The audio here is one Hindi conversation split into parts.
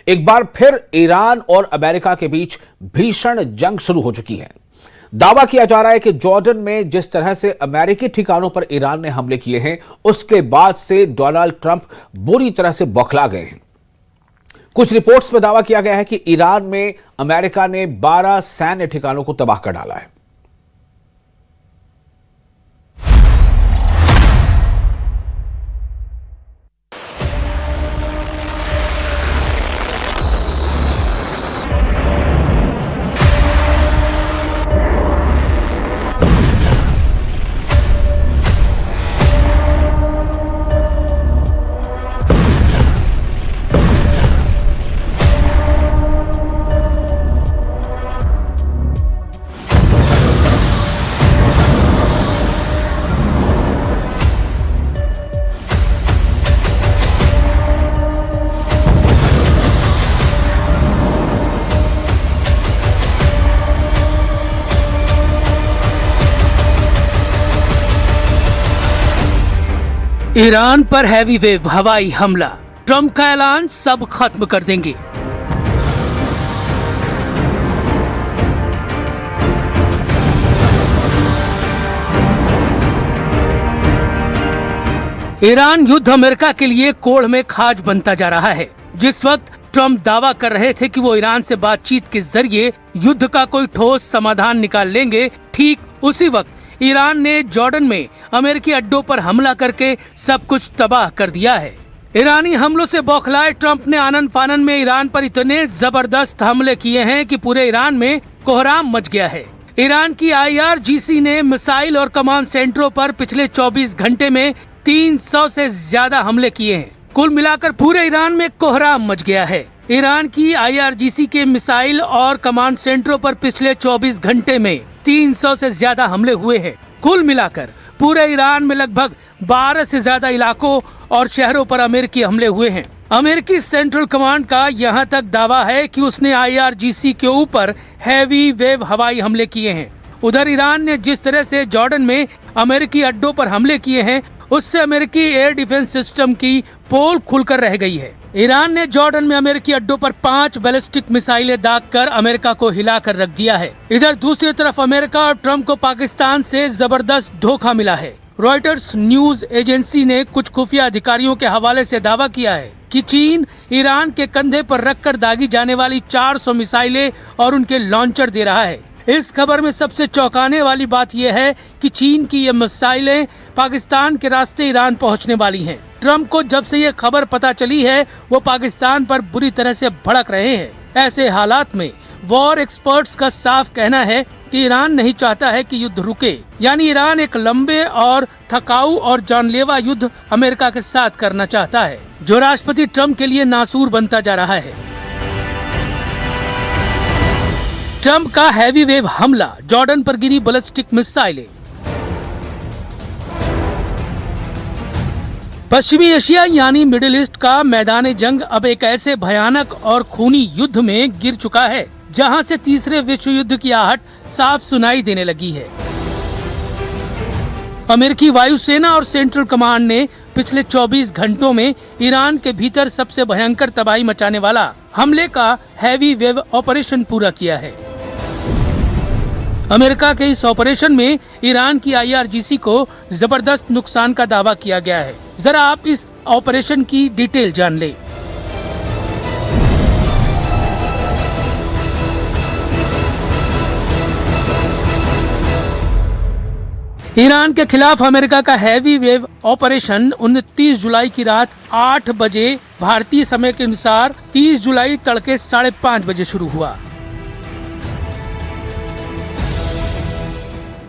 एक बार फिर ईरान और अमेरिका के बीच भीषण जंग शुरू हो चुकी है। दावा किया जा रहा है कि जॉर्डन में जिस तरह से अमेरिकी ठिकानों पर ईरान ने हमले किए हैं, उसके बाद से डोनाल्ड ट्रंप बुरी तरह से बौखला गए हैं। कुछ रिपोर्ट्स में दावा किया गया है कि ईरान में अमेरिका ने 12 सैन्य ठिकानों को तबाह कर डाला है। ईरान पर हैवी वेव हवाई हमला, ट्रंप का ऐलान सब खत्म कर देंगे। ईरान युद्ध अमेरिका के लिए कोढ़ में खाज बनता जा रहा है। जिस वक्त ट्रंप दावा कर रहे थे कि वो ईरान से बातचीत के जरिए युद्ध का कोई ठोस समाधान निकाल लेंगे, ठीक उसी वक्त ईरान ने जॉर्डन में अमेरिकी अड्डों पर हमला करके सब कुछ तबाह कर दिया है। ईरानी हमलों से बौखलाए ट्रंप ने आनन फानन में ईरान पर इतने जबरदस्त हमले किए हैं कि पूरे ईरान में कोहराम मच गया है। ईरान की IRGC ने मिसाइल और कमांड सेंटरों पर पिछले 24 घंटे में 300 से ज्यादा हमले किए हैं। कुल मिलाकर पूरे ईरान में कोहराम मच गया है। ईरान की IRGC के मिसाइल और कमांड सेंटरों पर पिछले 24 घंटे में 300 से ज्यादा हमले हुए हैं। कुल मिलाकर पूरे ईरान में लगभग 12 से ज्यादा इलाकों और शहरों पर अमेरिकी हमले हुए हैं। अमेरिकी सेंट्रल कमांड का यहां तक दावा है कि उसने IRGC के ऊपर हैवी वेव हवाई हमले किए हैं। उधर ईरान ने जिस तरह से जॉर्डन में अमेरिकी अड्डों पर हमले किए हैं, उससे अमेरिकी एयर डिफेंस सिस्टम की पोल खुलकर रह गई है। ईरान ने जॉर्डन में अमेरिकी अड्डों पर 5 बैलिस्टिक मिसाइलें दागकर अमेरिका को हिलाकर रख दिया है। इधर दूसरी तरफ अमेरिका और ट्रंप को पाकिस्तान से जबरदस्त धोखा मिला है। रॉयटर्स न्यूज एजेंसी ने कुछ खुफिया अधिकारियों के हवाले से दावा किया है कि चीन ईरान के कंधे पर रखकर दागी जाने वाली 400 मिसाइलें और उनके लॉन्चर दे रहा है। इस खबर में सबसे चौंकाने वाली बात यह है कि चीन की ये मिसाइलें पाकिस्तान के रास्ते ईरान पहुंचने वाली हैं। ट्रंप को जब से ये खबर पता चली है, वो पाकिस्तान पर बुरी तरह से भड़क रहे हैं। ऐसे हालात में वॉर एक्सपर्ट्स का साफ कहना है कि ईरान नहीं चाहता है कि युद्ध रुके, यानी ईरान एक लंबे और थकाऊ और जानलेवा युद्ध अमेरिका के साथ करना चाहता है, जो राष्ट्रपति ट्रंप के लिए नासूर बनता जा रहा है। ट्रंप का हैवी वेव हमला, जॉर्डन पर गिरी बैलिस्टिक मिसाइलें। पश्चिमी एशिया यानी मिडिल ईस्ट का मैदान जंग अब एक ऐसे भयानक और खूनी युद्ध में गिर चुका है, जहां से तीसरे विश्व युद्ध की आहट साफ सुनाई देने लगी है। अमेरिकी वायुसेना और सेंट्रल कमांड ने पिछले 24 घंटों में ईरान के भीतर सबसे भयंकर तबाही मचाने वाला हमले का हैवी वेव ऑपरेशन पूरा किया है। अमेरिका के इस ऑपरेशन में ईरान की IRGC को जबरदस्त नुकसान का दावा किया गया है। जरा आप इस ऑपरेशन की डिटेल जान लें। ईरान के खिलाफ अमेरिका का हैवी वेव ऑपरेशन 29 जुलाई की रात 8 बजे भारतीय समय के अनुसार 30 जुलाई तड़के 5:30 बजे शुरू हुआ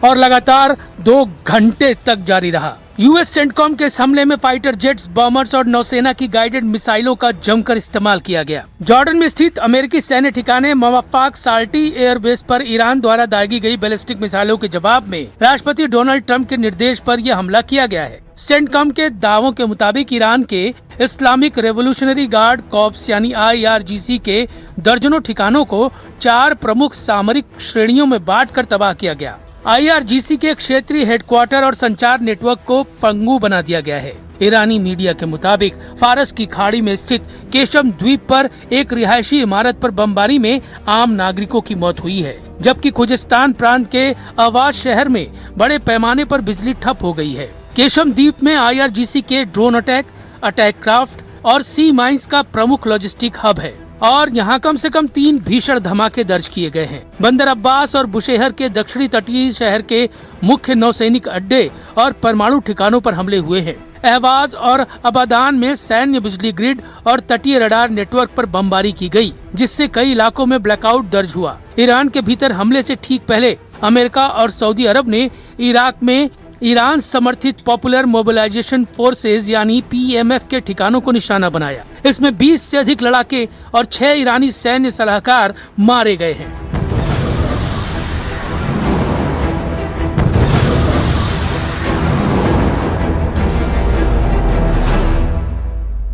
और लगातार 2 घंटे तक जारी रहा। US सेंटकॉम के इस हमले में फाइटर जेट्स, बॉम्बर्स और नौसेना की गाइडेड मिसाइलों का जमकर इस्तेमाल किया गया। जॉर्डन में स्थित अमेरिकी सैन्य ठिकाने मवाफाक साल्टी एयरबेस पर ईरान द्वारा दागी गई बैलिस्टिक मिसाइलों के जवाब में राष्ट्रपति डोनाल्ड ट्रंप के निर्देश पर यह हमला किया गया है। सेंटकॉम के दावों के मुताबिक ईरान के इस्लामिक रेवोल्यूशनरी गार्ड कॉर्प्स यानी IRGC के दर्जनों ठिकानों को 4 प्रमुख सामरिक श्रेणियों में बांटकर तबाह किया गया। IRGC के क्षेत्रीय हेडक्वार्टर और संचार नेटवर्क को पंगु बना दिया गया है। ईरानी मीडिया के मुताबिक फारस की खाड़ी में स्थित केशम द्वीप पर एक रिहायशी इमारत पर बमबारी में आम नागरिकों की मौत हुई है, जबकि खुजिस्तान प्रांत के अवाज शहर में बड़े पैमाने पर बिजली ठप हो गई है। केशम द्वीप में IRGC के ड्रोन अटैक क्राफ्ट और सी माइंस का प्रमुख लॉजिस्टिक हब है और यहाँ कम से कम 3 भीषण धमाके दर्ज किए गए हैं। बंदर अब्बास और बुशेहर के दक्षिणी तटीय शहर के मुख्य नौसैनिक अड्डे और परमाणु ठिकानों पर हमले हुए हैं। अहवाज और अबादान में सैन्य बिजली ग्रिड और तटीय रडार नेटवर्क पर बमबारी की गई, जिससे कई इलाकों में ब्लैकआउट दर्ज हुआ। ईरान के भीतर हमले से ठीक पहले अमेरिका और सऊदी अरब ने इराक में ईरान समर्थित पॉपुलर मोबिलाइजेशन फोर्सेज यानी PMF के ठिकानों को निशाना बनाया। इसमें 20 से अधिक लड़ाके और 6 ईरानी सैन्य सलाहकार मारे गए हैं।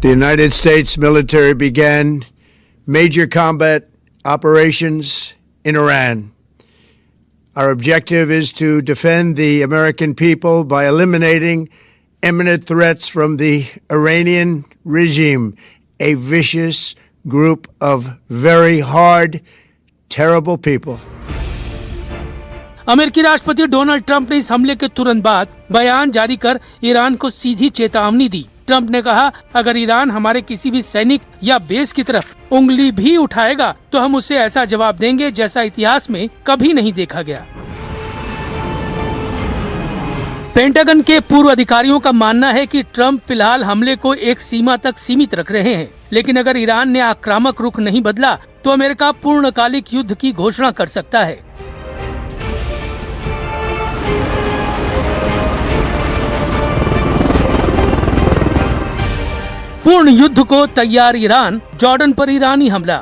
The United States military began major combat operations in Iran. Our objective is to defend the American people by eliminating imminent threats from the Iranian regime, a vicious group of very hard, terrible people. अमेरिकी राष्ट्रपति डोनाल्ड ट्रंप ने इस हमले के तुरंत बाद बयान जारी कर ईरान को सीधी चेतावनी दी। ट्रंप ने कहा, अगर ईरान हमारे किसी भी सैनिक या बेस की तरफ उंगली भी उठाएगा तो हम उसे ऐसा जवाब देंगे जैसा इतिहास में कभी नहीं देखा गया। पेंटागन के पूर्व अधिकारियों का मानना है कि ट्रंप फिलहाल हमले को एक सीमा तक सीमित रख रहे हैं, लेकिन अगर ईरान ने आक्रामक रुख नहीं बदला तो अमेरिका पूर्णकालिक युद्ध की घोषणा कर सकता है। पूर्ण युद्ध को तैयार ईरान, जॉर्डन पर ईरानी हमला।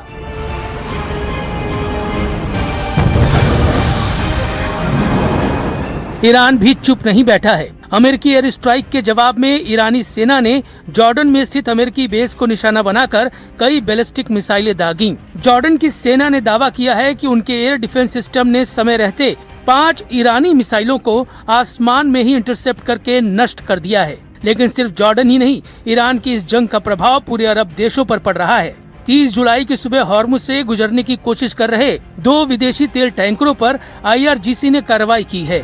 ईरान भी चुप नहीं बैठा है। अमेरिकी एयर स्ट्राइक के जवाब में ईरानी सेना ने जॉर्डन में स्थित अमेरिकी बेस को निशाना बनाकर कई बैलिस्टिक मिसाइलें दागी। जॉर्डन की सेना ने दावा किया है कि उनके एयर डिफेंस सिस्टम ने समय रहते 5 ईरानी मिसाइलों को आसमान में ही इंटरसेप्ट करके नष्ट कर दिया है। लेकिन सिर्फ जॉर्डन ही नहीं, ईरान की इस जंग का प्रभाव पूरे अरब देशों पर पड़ रहा है। 30 जुलाई की सुबह हॉर्मुज से गुजरने की कोशिश कर रहे 2 विदेशी तेल टैंकरों पर IRGC ने कार्रवाई की है।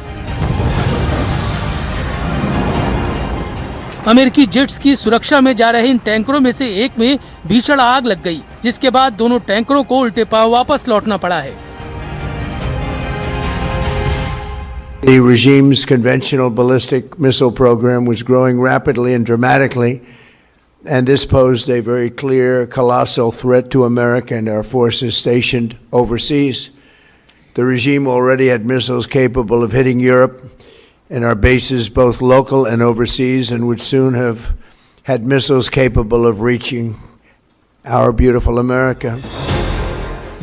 अमेरिकी जेट्स की सुरक्षा में जा रहे इन टैंकरों में से एक में भीषण आग लग गई, जिसके बाद दोनों टैंकरों को उल्टे पांव वापस लौटना पड़ा है। The regime's conventional ballistic missile program was growing rapidly and dramatically, and this posed a very clear, colossal threat to America and our forces stationed overseas. The regime already had missiles capable of hitting Europe and our bases both local and overseas, and would soon have had missiles capable of reaching our beautiful America.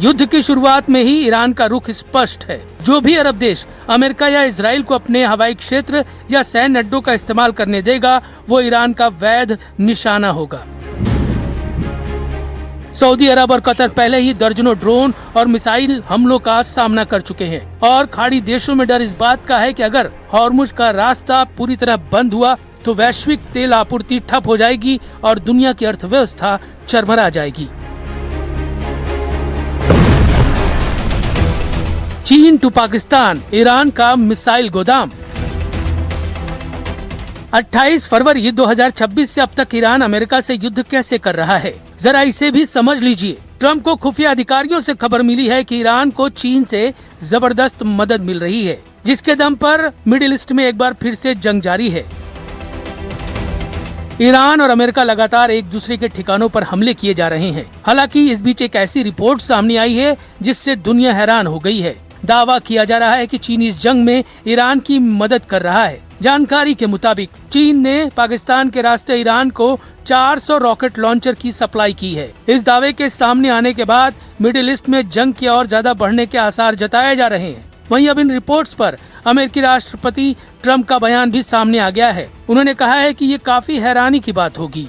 युद्ध की शुरुआत में ही ईरान का रुख स्पष्ट है। जो भी अरब देश अमेरिका या इजराइल को अपने हवाई क्षेत्र या सैन्य अड्डों का इस्तेमाल करने देगा, वो ईरान का वैध निशाना होगा। सऊदी अरब और कतर पहले ही दर्जनों ड्रोन और मिसाइल हमलों का सामना कर चुके हैं और खाड़ी देशों में डर इस बात का है कि अगर हॉर्मुज का रास्ता पूरी तरह बंद हुआ तो वैश्विक तेल आपूर्ति ठप हो जाएगी और दुनिया की अर्थव्यवस्था चरमरा जाएगी। चीन टू पाकिस्तान, ईरान का मिसाइल गोदाम। 28 फरवरी 2026 से अब तक ईरान अमेरिका से युद्ध कैसे कर रहा है, जरा इसे भी समझ लीजिए। ट्रंप को खुफिया अधिकारियों से खबर मिली है कि ईरान को चीन से जबरदस्त मदद मिल रही है, जिसके दम पर मिडिल ईस्ट में एक बार फिर से जंग जारी है। ईरान और अमेरिका लगातार एक दूसरे के ठिकानों पर हमले किए जा रहे हैं। हालांकि इस बीच एक ऐसी रिपोर्ट सामने आई है जिससे दुनिया हैरान हो गई है। दावा किया जा रहा है कि चीन इस जंग में ईरान की मदद कर रहा है। जानकारी के मुताबिक चीन ने पाकिस्तान के रास्ते ईरान को 400 रॉकेट लॉन्चर की सप्लाई की है। इस दावे के सामने आने के बाद मिडिल ईस्ट में जंग की और ज्यादा बढ़ने के आसार जताए जा रहे हैं। वहीं अब इन रिपोर्ट्स पर अमेरिकी राष्ट्रपति ट्रंप का बयान भी सामने आ गया है। उन्होंने कहा है कि ये काफी हैरानी की बात होगी।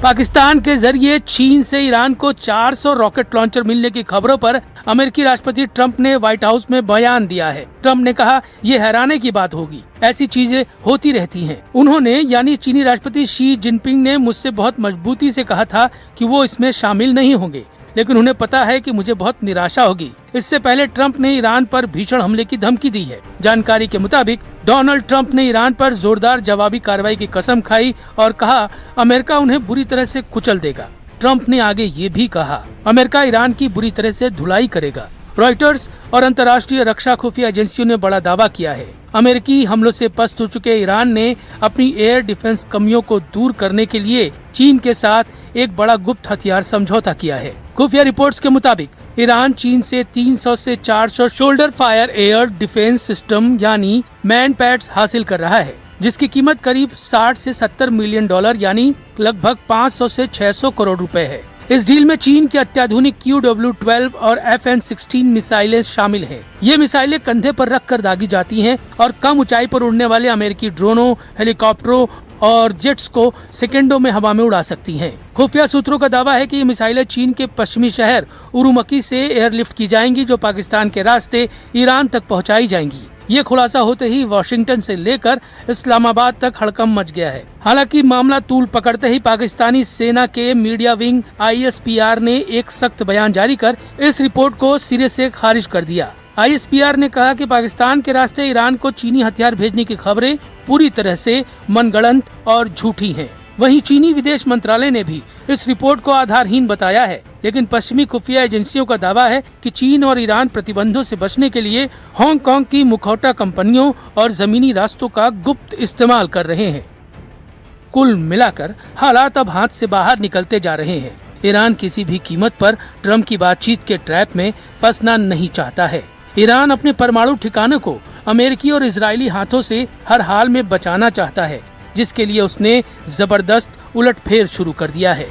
पाकिस्तान के जरिए चीन से ईरान को 400 रॉकेट लॉन्चर मिलने की खबरों पर अमेरिकी राष्ट्रपति ट्रंप ने व्हाइट हाउस में बयान दिया है। ट्रंप ने कहा, ये हैरानी की बात होगी, ऐसी चीजें होती रहती हैं। उन्होंने यानी चीनी राष्ट्रपति शी जिनपिंग ने मुझसे बहुत मजबूती से कहा था कि वो इसमें शामिल नहीं होंगे, लेकिन उन्हें पता है कि मुझे बहुत निराशा होगी। इससे पहले ट्रंप ने ईरान पर भीषण हमले की धमकी दी है। जानकारी के मुताबिक डोनाल्ड ट्रंप ने ईरान पर जोरदार जवाबी कार्रवाई की कसम खाई और कहा, अमेरिका उन्हें बुरी तरह से कुचल देगा। ट्रंप ने आगे ये भी कहा, अमेरिका ईरान की बुरी तरह से धुलाई करेगा। रॉयटर्स और अंतर्राष्ट्रीय रक्षा खुफिया एजेंसियों ने बड़ा दावा किया है। अमेरिकी हमलों से पस्त हो चुके ईरान ने अपनी एयर डिफेंस कमियों को दूर करने के लिए चीन के साथ एक बड़ा गुप्त हथियार समझौता किया है। खुफिया रिपोर्ट्स के मुताबिक ईरान चीन से 300 से 400 shoulder fire air defence system यानी मैन पैड्स हासिल कर रहा है, जिसकी कीमत करीब 60 से 70 मिलियन डॉलर यानी लगभग 500 से 600 करोड़ रुपए है। इस डील में चीन की अत्याधुनिक QW-12 और FN-16 मिसाइलें शामिल हैं। ये मिसाइलें कंधे पर रखकर दागी जाती हैं और कम ऊंचाई पर उड़ने वाले अमेरिकी ड्रोनों, हेलीकॉप्टरों और जेट्स को सेकंडों में हवा में उड़ा सकती हैं। खुफिया सूत्रों का दावा है कि ये मिसाइलें चीन के पश्चिमी शहर उरुमकी से एयरलिफ्ट की जाएंगी, जो पाकिस्तान के रास्ते ईरान तक पहुंचाई जाएंगी। ये खुलासा होते ही वॉशिंगटन से लेकर इस्लामाबाद तक हड़कंप मच गया है। हालांकि मामला तूल पकड़ते ही पाकिस्तानी सेना के मीडिया विंग ISPR ने एक सख्त बयान जारी कर इस रिपोर्ट को सिरे से खारिज कर दिया। ISPR ने कहा कि पाकिस्तान के रास्ते ईरान को चीनी हथियार भेजने की खबरें पूरी तरह से मनगढ़ंत और झूठी हैं। वहीं चीनी विदेश मंत्रालय ने भी इस रिपोर्ट को आधारहीन बताया है, लेकिन पश्चिमी खुफिया एजेंसियों का दावा है कि चीन और ईरान प्रतिबंधों से बचने के लिए हांगकांग की मुखौटा कंपनियों और जमीनी रास्तों का गुप्त इस्तेमाल कर रहे हैं। कुल मिलाकर हालात अब हाथ से बाहर निकलते जा रहे हैं। ईरान किसी भी कीमत पर ट्रंप की बातचीत के ट्रैप में फंसना नहीं चाहता है। ईरान अपने परमाणु ठिकानों को अमेरिकी और इजरायली हाथों से हर हाल में बचाना चाहता है, जिसके लिए उसने जबरदस्त उलटफेर शुरू कर दिया है।